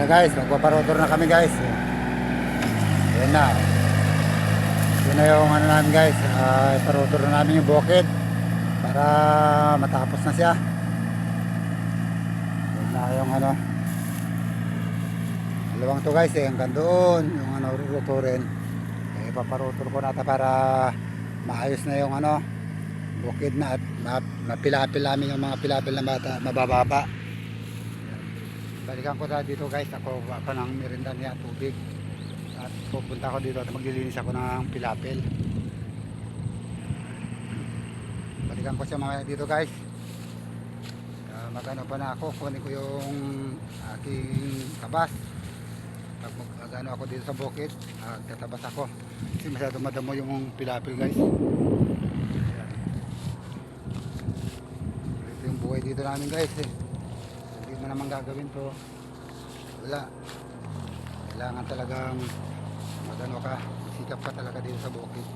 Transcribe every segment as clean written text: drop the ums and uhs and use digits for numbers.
Ayan guys, magpaparotor na kami guys. Ayan na. Yun na yung ano namin guys. Iparotor na namin yung bukid para matapos na siya. Ayan na yung ano. Dalawang to guys eh. Hanggang doon yung ano rotorin. Ipaparotor ko nata para maayos na yung ano bukid na at mapilapil namin yung mga pilapil na mabababa. Balikan ko na dito guys, ako ng merinda niya tubig at pupunta ako dito at maglilinis ako ng pilapil. Balikan ko siya mamaya dito guys. Magano pa na ako, kunin ko yung aking tabas. Pag magano ako dito sa bukid, tatabas ako kasi masyadong madamo yung pilapil guys. Ito yung buhay dito namin guys eh. Hindi mo naman gagawin to, wala. Kailangan talagang magano ka, sikap ka talaga dito sa bukid.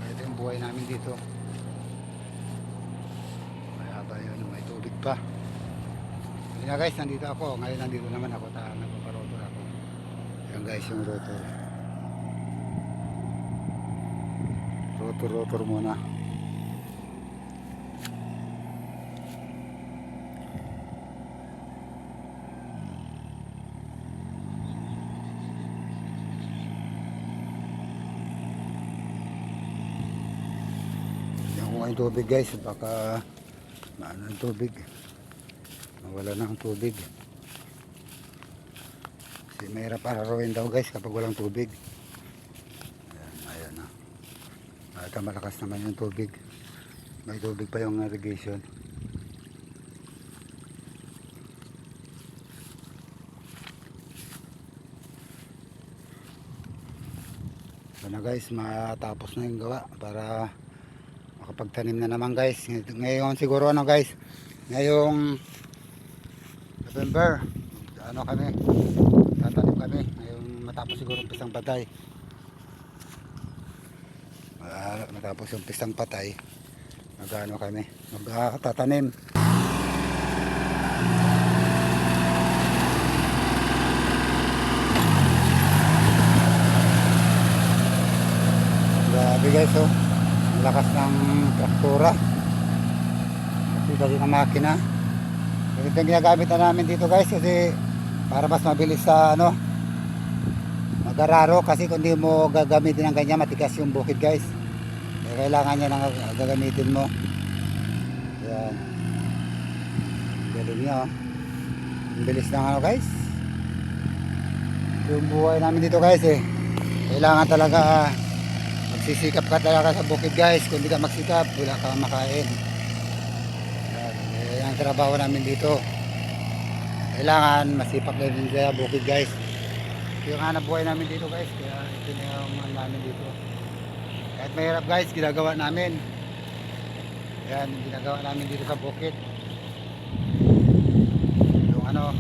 Ito yung buhay namin dito. Kaya ba yun, may tubig pa. Hindi na guys, nandito ako. Ngayon nandito naman ako, nagpaparotor ako. Yan guys yung rotor. Rotor muna. Yung tubig guys, baka maano ang tubig, mawala na ang tubig kasi mahirap ararawin daw guys kapag walang tubig. Ayan na, at malakas naman yung tubig, may tubig pa yung irrigation. Sana guys matapos na yung gawa para makapagtanim na naman guys. Ngayon siguro ano guys, ngayong November ano kami, tatanim kami ngayong matapos siguro ang pisang patay. Matapos yung pisang patay magano kami, magtatanim. Grabe guys oh, lakas ng traktora kasi ng makina. Ito yung ginagamit na namin dito guys kasi para mas mabilis sa ano mag-araro, kasi kung di mo gagamitin ng ganyan matigas yung bukid guys, kailangan niya nang gagamitin mo. Yan, galing niya oh. Ang bilis ng ano guys, yung buhay namin dito guys eh. Kailangan talaga magsisikap ka talaga sa bukid guys. Kung di ka magsikap, wala kang makain. Yan ang trabaho namin dito. Kailangan masipag na din sa bukid guys. Ito yung hanap buhay namin dito guys. Kaya ito na yung ano namin dito. Kahit mahirap guys, ginagawa namin. Yan, ginagawa namin dito sa bukid. Yung ano,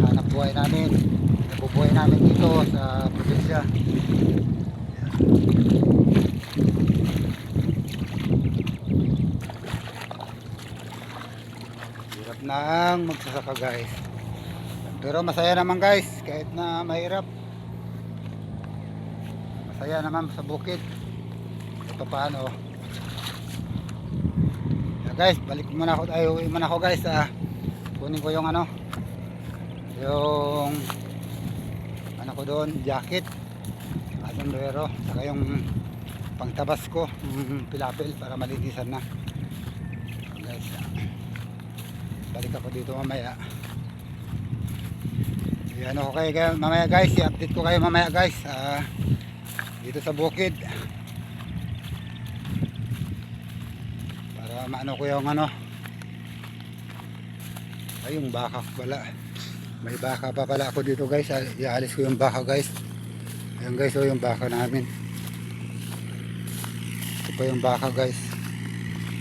hanap buhay namin. Nabubuhay namin dito sa probinsya. Hirap na ang magsasaka guys, pero masaya naman guys kahit na mahirap. Masaya naman sa bukid ito paano. Guys, balik muna ako, uwi muna ako guys. Kunin ko yung ano, yung ano ko doon, jacket, sombrero, saka yung pangtabas ko, pilapil para malinisan na guys. Balik ako dito mamaya. Yan ako kayo mamaya guys, i-update ko kayo mamaya guys dito sa bukid para maano ko yung ano. Ay, yung baka pala, may baka pa pala ako dito guys. Ialis ko yung baka guys. Ayan guys, yung baka namin. Ito pa yung baka guys.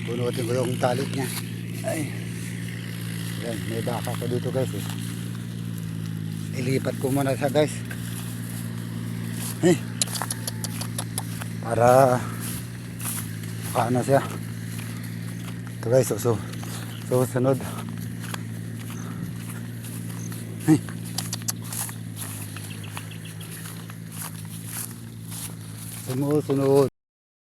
Bunutin ko yung talit niya. Ay, ayan, may baka ko dito guys eh. Ilipat ko muna siya guys. Ay, para makaano siya. Ito guys, susunod. Sumusunod.